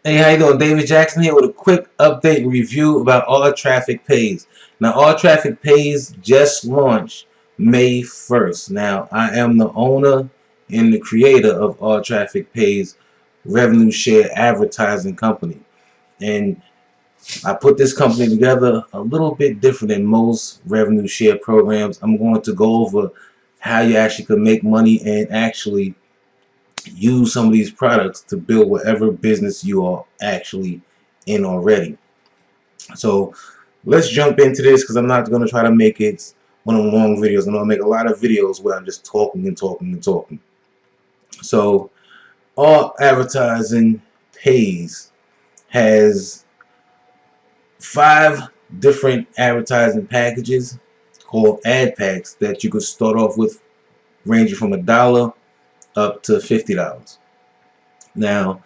Hey, how you doing? David Jackson here with a quick update and review about All Traffic Pays. Now, All Traffic Pays just launched May 1st. Now, I am the owner and the creator of All Traffic Pays revenue share advertising company. And I put this company together a little bit different than most revenue share programs. I'm going to go over how you actually can make money and actually use some of these products to build whatever business you are actually in already. So let's jump into this because I'm not going to try to make it one of the long videos. I'm going to make a lot of videos where I'm just talking and talking and talking. So All Advertising Pays has 5 different advertising packages called ad packs that you could start off with, ranging from $1 up to $50. Now,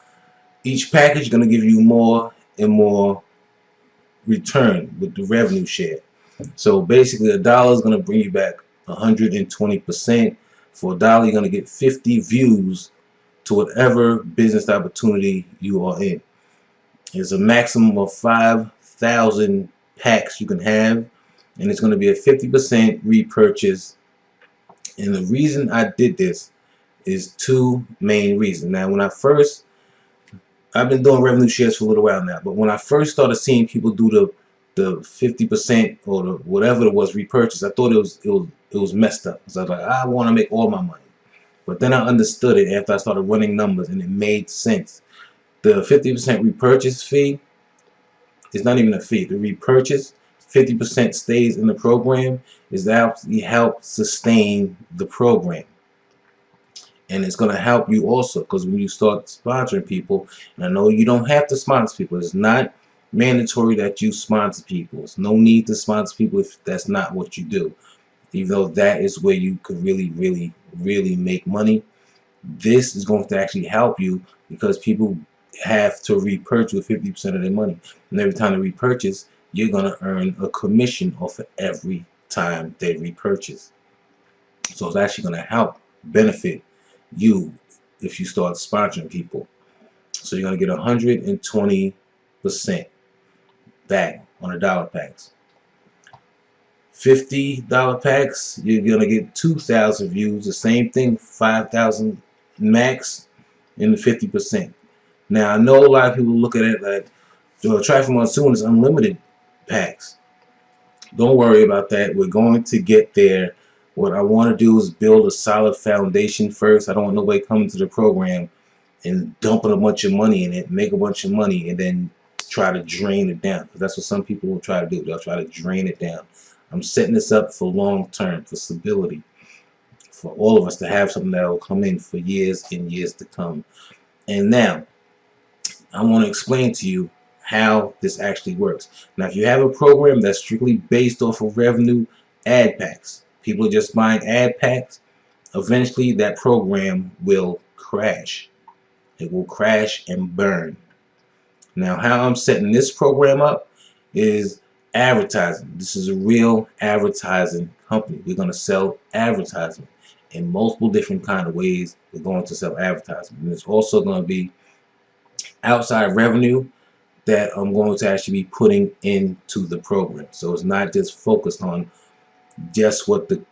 each package is going to give you more and more return with the revenue share. So basically, $1 is going to bring you back 120%. For $1, you're going to get 50 views to whatever business opportunity you are in. There's a maximum of 5,000 packs you can have, and it's going to be a 50% repurchase. And the reason I did this is 2 main reasons. Now, I've been doing revenue shares for a little while now, but when I first started seeing people do the 50% or the whatever it was repurchase, I thought it was messed up. So I was like, I want to make all my money. But then I understood it after I started running numbers, and it made sense. The 50% repurchase fee is not even a fee. The repurchase 50% stays in the program is that you help sustain the program. And it's going to help you also, because when you start sponsoring people, and I know you don't have to sponsor people, it's not mandatory that you sponsor people. There's no need to sponsor people if that's not what you do, even though that is where you could really make money. This is going to actually help you because people have to repurchase with 50% of their money, and every time they repurchase, you're going to earn a commission off of every time they repurchase. So it's actually going to help benefit you if you start sponsoring people. So you're going to get 120% back on $1 packs. $50 packs, you're going to get 2,000 views. The same thing, 5,000 max in the 50%. Now, I know a lot of people look at it like Traffic Monsoon is unlimited packs. Don't worry about that. We're going to get there. What I want to do is build a solid foundation first. I don't want nobody coming to the program and dumping a bunch of money in it, make a bunch of money, and then try to drain it down. Because that's what some people will try to do. They'll try to drain it down. I'm setting this up for long term, for stability, for all of us to have something that will come in for years and years to come. And now, I want to explain to you how this actually works. Now, if you have a program that's strictly based off of revenue ad packs, people are just buying ad packs, eventually that program will crash. It will crash and burn. Now, how I'm setting this program up is advertising. This is a real advertising company. We're going to sell advertisement in multiple different kind of ways. We're going to sell advertisement. And it's also going to be outside revenue that I'm going to actually be putting into the program. So it's not just focused on just what the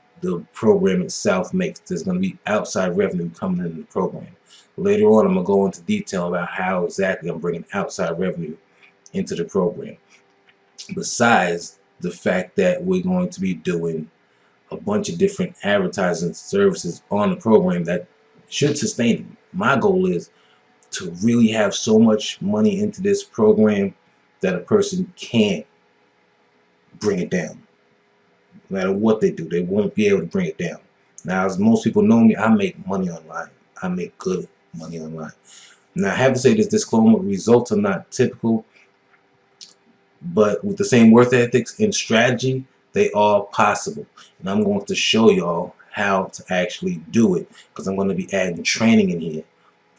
program itself makes. There's going to be outside revenue coming in the program. Later on, I'm going to go into detail about how exactly I'm bringing outside revenue into the program. Besides the fact that we're going to be doing a bunch of different advertising services on the program that should sustain it. My goal is to really have so much money into this program that a person can't bring it down. No matter what they do, they won't be able to bring it down. Now, as most people know me, I make money online. I make good money online. Now, I have to say this disclaimer, results are not typical, but with the same work ethics and strategy, they are possible. And I'm going to show y'all how to actually do it, because I'm going to be adding training in here,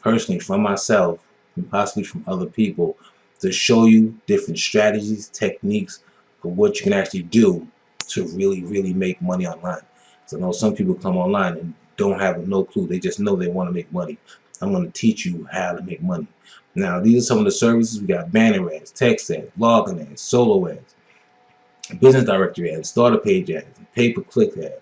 personally from myself and possibly from other people, to show you different strategies, techniques for what you can actually do to really make money online. So I know some people come online and don't have no clue. They just know they want to make money. I'm going to teach you how to make money. Now, these are some of the services. We got banner ads, text ads, login ads, solo ads, business directory ads, starter page ads, pay-per-click ads.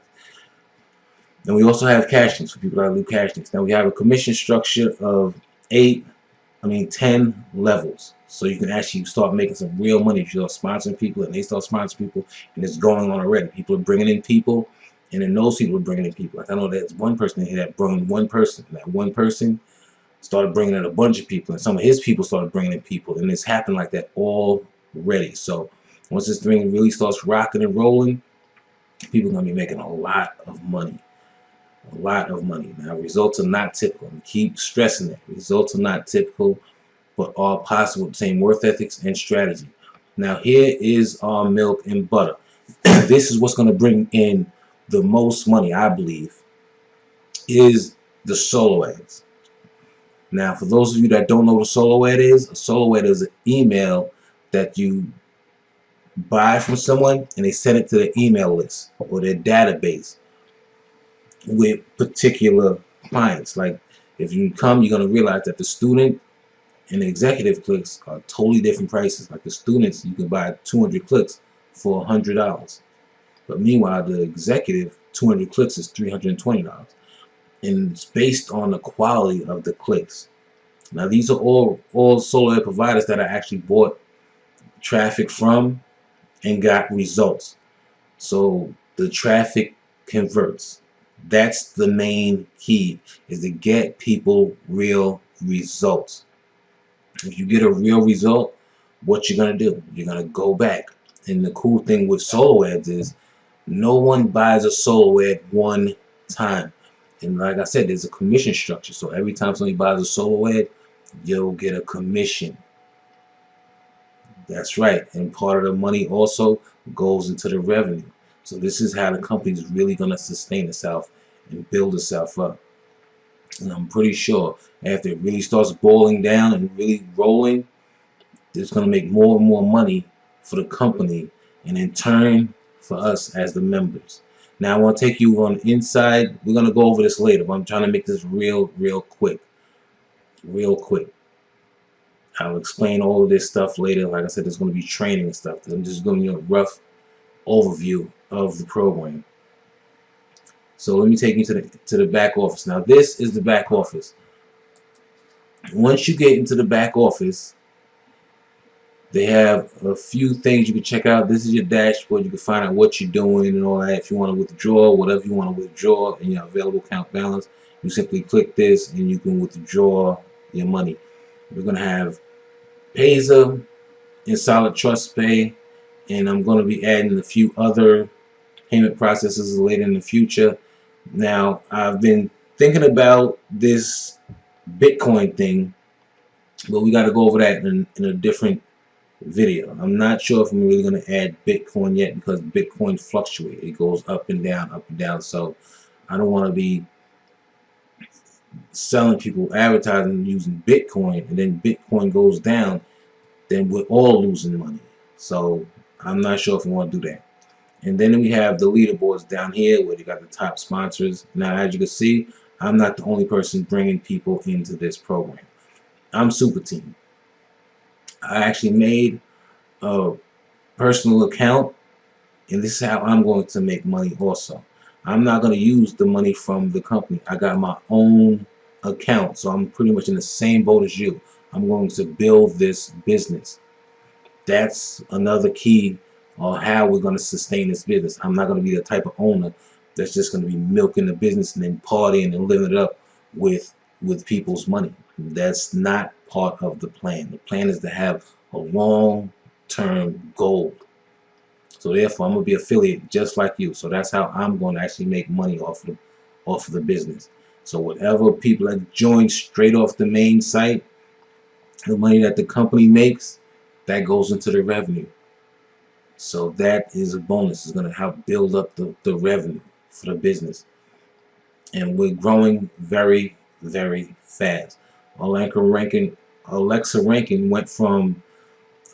And we also have cash links for people that do cash links. Now we have a commission structure of 10 levels. So you can actually start making some real money if you start sponsoring people and they start sponsoring people, and it's going on already. People are bringing in people, and then those people are bringing in people. Like I know there's one person in here that brought in one person. That one person started bringing in a bunch of people, and some of his people started bringing in people, and it's happened like that already. So once this thing really starts rocking and rolling, people are going to be making a lot of money. A lot of money. Now, results are not typical. We keep stressing that. Results are not typical, but are possible with the same worth ethics and strategy. Now, here is our milk and butter. This is what's going to bring in the most money, I believe, is the solo ads. Now, for those of you that don't know what a solo ad is, a solo ad is an email that you buy from someone and they send it to their email list or their database with particular clients. Like if you come, you're going to realize that the student and the executive clicks are totally different prices. Like the students, you can buy 200 clicks for $100, but meanwhile the executive 200 clicks is $320, and it's based on the quality of the clicks. Now these are all solo ad providers that I actually bought traffic from and got results. So the traffic converts. That's the main key, is to get people real results. If you get a real result, what you're going to do? You're going to go back. And the cool thing with solo ads is no one buys a solo ad one time. And like I said, there's a commission structure. So every time somebody buys a solo ad, you'll get a commission. That's right. And part of the money also goes into the revenue. So this is how the company is really going to sustain itself and build itself up. And I'm pretty sure after it really starts boiling down and really rolling, it's going to make more and more money for the company, and in turn for us as the members. Now I want to take you on the inside. We're going to go over this later, but I'm trying to make this real quick. I'll explain all of this stuff later. Like I said, there's going to be training and stuff. I'm just giving you a rough overview of the program. So let me take you to the back office. Now this is the back office. Once you get into the back office, they have a few things you can check out. This is your dashboard. You can find out what you're doing and all that. If you want to withdraw, whatever you want to withdraw in your available account balance, you simply click this and you can withdraw your money. We're going to have Payza and Solid Trust Pay, and I'm going to be adding a few other payment processes later in the future. Now, I've been thinking about this Bitcoin thing, but we got to go over that in a different video. I'm not sure if I'm really going to add Bitcoin yet, because Bitcoin fluctuates. It goes up and down. So I don't want to be selling people advertising using Bitcoin, and then Bitcoin goes down, then we're all losing money. So I'm not sure if we want to do that. And then we have the leaderboards down here where they got the top sponsors. Now, as you can see, I'm not the only person bringing people into this program. I'm Super Team. I actually made a personal account, and this is how I'm going to make money also. I'm not going to use the money from the company. I got my own account, so I'm pretty much in the same boat as you. I'm going to build this business. That's another key on how we're going to sustain this business. I'm not going to be the type of owner that's just going to be milking the business and then partying and living it up with people's money. That's not part of the plan. The plan is to have a long-term goal. So therefore, I'm going to be affiliate just like you. So that's how I'm going to actually make money off of the business. So whatever people that join straight off the main site, the money that the company makes, that goes into the revenue. So that is a bonus. It's going to help build up the revenue for the business. And we're growing very fast. Alexa ranking went from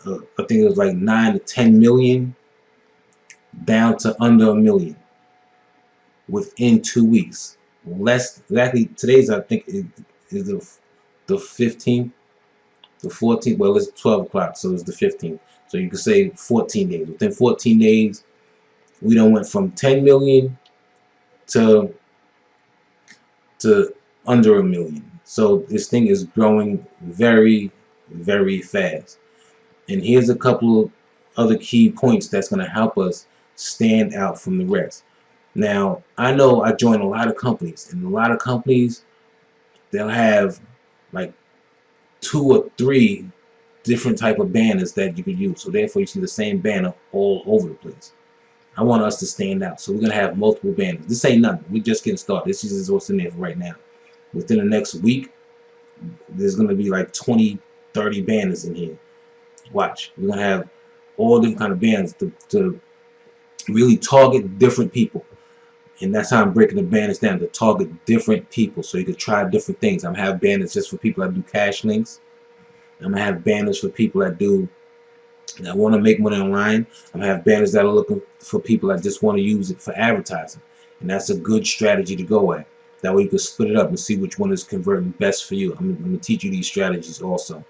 I think it was like 9 to 10 million down to under a million within 2 weeks. Less exactly. Today's, I think, is the 15th, the 14th. Well, it's 12 o'clock, so it's the 15th. So you can say 14 days. Within 14 days, we done went from 10 million to under a million. So this thing is growing very, very fast. And here's a couple of other key points that's going to help us stand out from the rest. Now, I know I join a lot of companies, and a lot of companies, they'll have like 2 or 3 different type of banners that you can use. So therefore, you see the same banner all over the place. I want us to stand out. So we're going to have multiple banners. This ain't nothing. We're just getting started. This is what's in there for right now. Within the next week, there's going to be like 20, 30 banners in here. Watch. We're going to have all different kind of banners to really target different people. And that's how I'm breaking the banners down, to target different people so you can try different things. I'm going to have banners just for people that do cash links. I'm going to have banners for people that want to make money online. I'm going to have banners that are looking for people that just want to use it for advertising. And that's a good strategy to go at. That way you can split it up and see which one is converting best for you. I'm going to teach you these strategies also.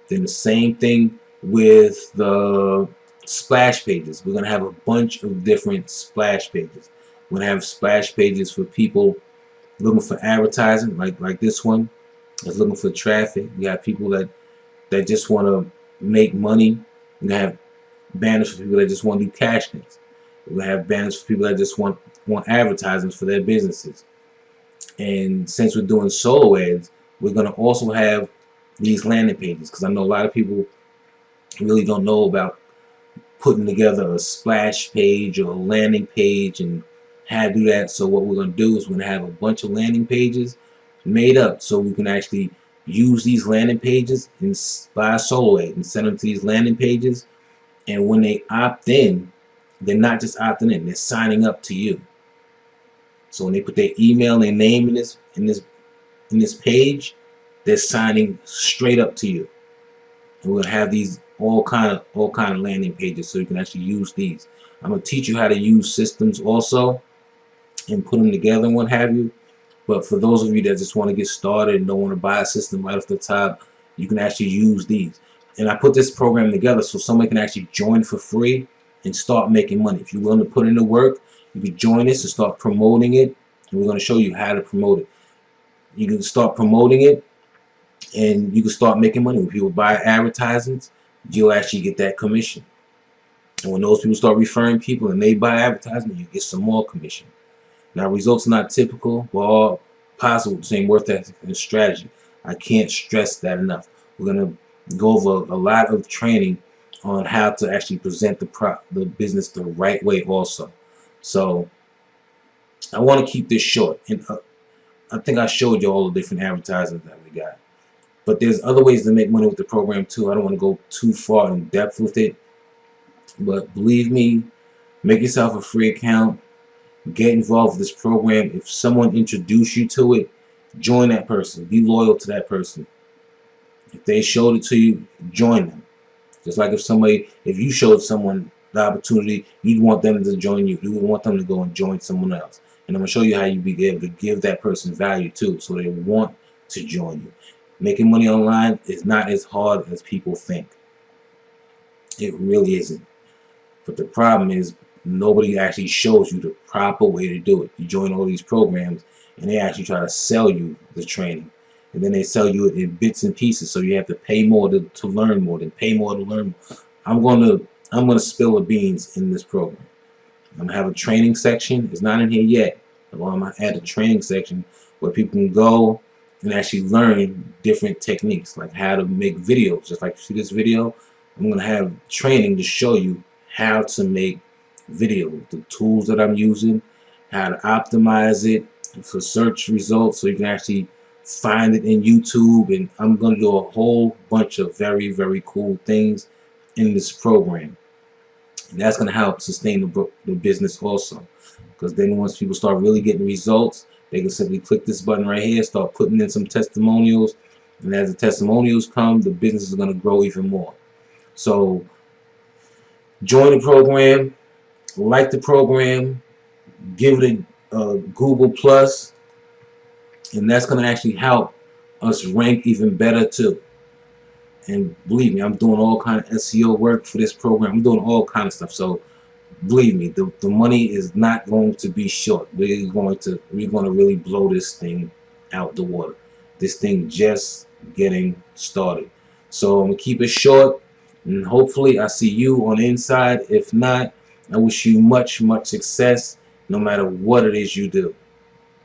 Then the same thing with the splash pages. We're going to have a bunch of different splash pages. We're going to have splash pages for people looking for advertising, like this one that's looking for traffic. We have people that just want to make money. We're going to have banners for people that just want to do cash links. We're going to have banners for people that just want advertisements for their businesses. And since we're doing solo ads, we're going to also have these landing pages, because I know a lot of people really don't know about putting together a splash page or a landing page and how to do that. So what we're going to do is we're going to have a bunch of landing pages made up so we can actually use these landing pages and buy a solo ad and send them to these landing pages. And when they opt in, they're not just opting in, they're signing up to you. So when they put their email and their name in this page, they're signing straight up to you. And we're gonna have these all kind of landing pages so you can actually use these. I'm gonna teach you how to use systems also and put them together and what have you. But for those of you that just want to get started and don't want to buy a system right off the top, you can actually use these. And I put this program together so somebody can actually join for free and start making money. If you're willing to put in the work, you can join this and start promoting it. And we're going to show you how to promote it. You can start promoting it and you can start making money. When people buy advertisements, you'll actually get that commission. And when those people start referring people and they buy advertisement, you get some more commission. Now, results are not typical, but all possible, the same worth ethic and strategy. I can't stress that enough. We're going to go over a lot of training on how to actually present the business the right way also. So I want to keep this short. And I think I showed you all the different advertisements that we got. But there's other ways to make money with the program too. I don't want to go too far in depth with it. But believe me, make yourself a free account. Get involved with this program. If someone introduced you to it, join that person. Be loyal to that person. If they showed it to you, join them. Just like if you showed someone the opportunity, you'd want them to join you. You would want them to go and join someone else. And I'm going to show you how you be able to give that person value too, so they want to join you. Making money online is not as hard as people think. It really isn't. But the problem is nobody actually shows you the proper way to do it. You join all these programs and they actually try to sell you the training. And then they sell you it in bits and pieces, so you have to pay more to learn more, then pay more to learn more. I'm gonna spill the beans in this program. I'm gonna have a training section. It's not in here yet. I'm gonna add a training section where people can go and actually learn different techniques, like how to make videos. Just like you see this video, I'm gonna have training to show you how to make videos, the tools that I'm using, how to optimize it for search results so you can actually find it in YouTube. And I'm going to do a whole bunch of very, very cool things in this program. And that's going to help sustain the business also. Because then once people start really getting results, they can simply click this button right here, start putting in some testimonials. And as the testimonials come, the business is going to grow even more. So join the program, like the program, give it a Google Plus, and that's going to actually help us rank even better too. And believe me, I'm doing all kind of SEO work for this program. I'm doing all kind of stuff. So believe me, the money is not going to be short. We're going to really blow this thing out the water. This thing just getting started. So I'm gonna keep it short, and hopefully I see you on the inside. If not, I wish you much success no matter what it is you do.